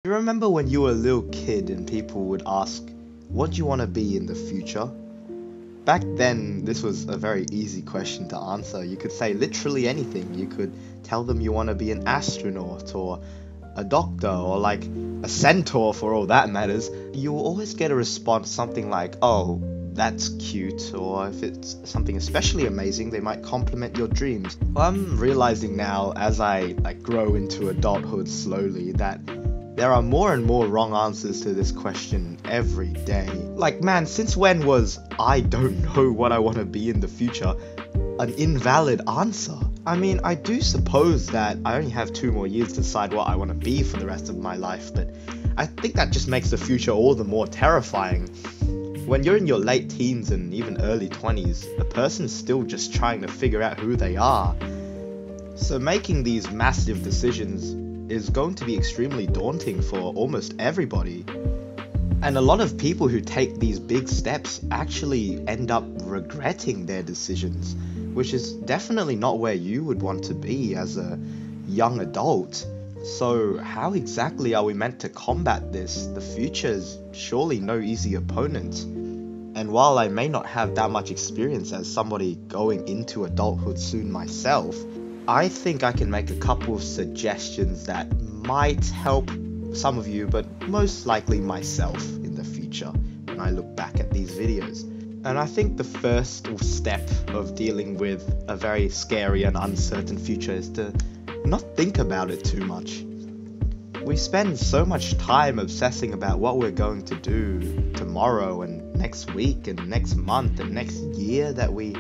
You remember when you were a little kid and people would ask, what do you want to be in the future? Back then, this was a very easy question to answer. You could say literally anything. You could tell them you want to be an astronaut or a doctor or like a centaur for all that matters. You will always get a response something like, oh, that's cute, or if it's something especially amazing, they might compliment your dreams. Well, I'm realizing now as I grow into adulthood slowly that there are more and more wrong answers to this question every day. Like, man, since when was I don't know what I want to be in the future an invalid answer? I mean, I do suppose that I only have 2 more years to decide what I want to be for the rest of my life, but I think that just makes the future all the more terrifying. When you're in your late teens and even early 20s, a person's still just trying to figure out who they are. So making these massive decisions is going to be extremely daunting for almost everybody. And a lot of people who take these big steps actually end up regretting their decisions, which is definitely not where you would want to be as a young adult. So how exactly are we meant to combat this? The future is surely no easy opponent. And while I may not have that much experience as somebody going into adulthood soon myself, I think I can make a couple of suggestions that might help some of you, but most likely myself in the future when I look back at these videos. And I think the first step of dealing with a very scary and uncertain future is to not think about it too much. We spend so much time obsessing about what we're going to do tomorrow and next week and next month and next year that we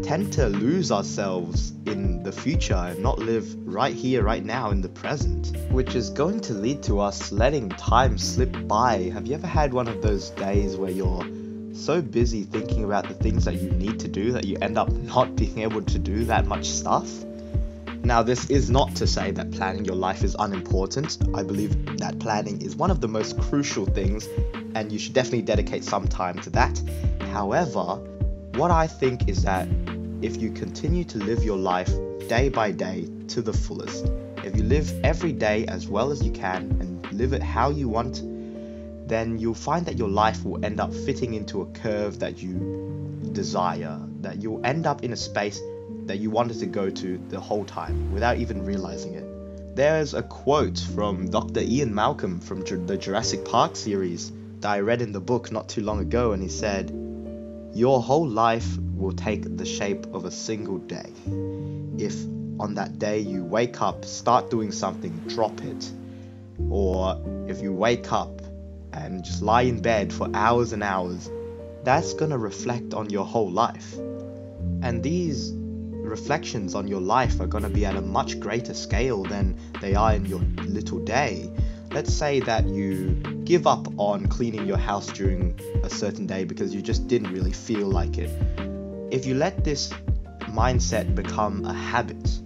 tend to lose ourselves in the future and not live right here, right now in the present, which is going to lead to us letting time slip by. Have you ever had one of those days where you're so busy thinking about the things that you need to do that you end up not being able to do that much stuff? Now, this is not to say that planning your life is unimportant. I believe that planning is one of the most crucial things, and you should definitely dedicate some time to that. However, what I think is that if you continue to live your life day by day to the fullest, if you live every day as well as you can and live it how you want, then you'll find that your life will end up fitting into a curve that you desire, that you'll end up in a space that you wanted to go to the whole time without even realizing it. There's a quote from Dr. Ian Malcolm from the Jurassic Park series that I read in the book not too long ago, and he said, "Your whole life will take the shape of a single day. If on that day you wake up, start doing something, drop it. Or if you wake up and just lie in bed for hours and hours, that's gonna reflect on your whole life. And these reflections on your life are gonna be at a much greater scale than they are in your little day. Let's say that you give up on cleaning your house during a certain day because you just didn't really feel like it. If you let this mindset become a habit,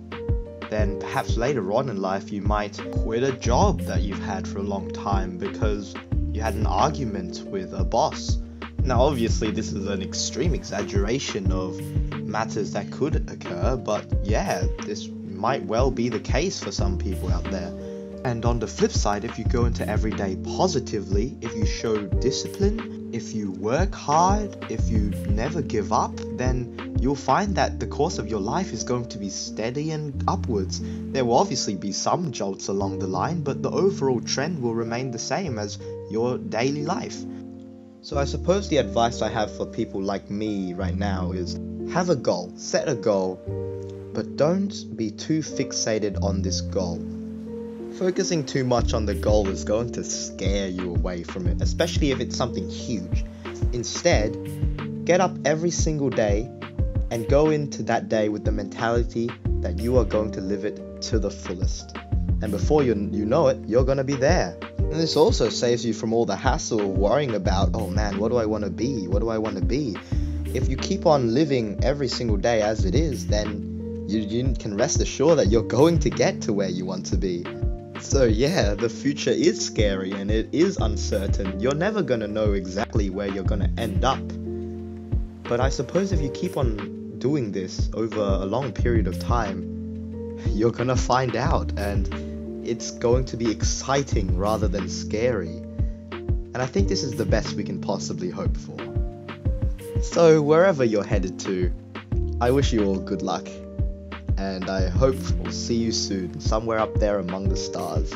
then perhaps later on in life you might quit a job that you've had for a long time because you had an argument with a boss. Now, obviously, this is an extreme exaggeration of matters that could occur, but yeah, this might well be the case for some people out there. And on the flip side, if you go into every day positively, if you show discipline, if you work hard, if you never give up, then you'll find that the course of your life is going to be steady and upwards. There will obviously be some jolts along the line, but the overall trend will remain the same as your daily life. So I suppose the advice I have for people like me right now is have a goal, set a goal, but don't be too fixated on this goal. Focusing too much on the goal is going to scare you away from it, especially if it's something huge. Instead, get up every single day and go into that day with the mentality that you are going to live it to the fullest. And before you know it, you're going to be there. And this also saves you from all the hassle of worrying about, oh man, what do I want to be? What do I want to be? If you keep on living every single day as it is, then you can rest assured that you're going to get to where you want to be. So yeah, the future is scary and it is uncertain. You're never going to know exactly where you're going to end up. But I suppose if you keep on doing this over a long period of time, you're going to find out. And it's going to be exciting rather than scary. And I think this is the best we can possibly hope for. So wherever you're headed to, I wish you all good luck, and I hope we'll see you soon, somewhere up there among the stars.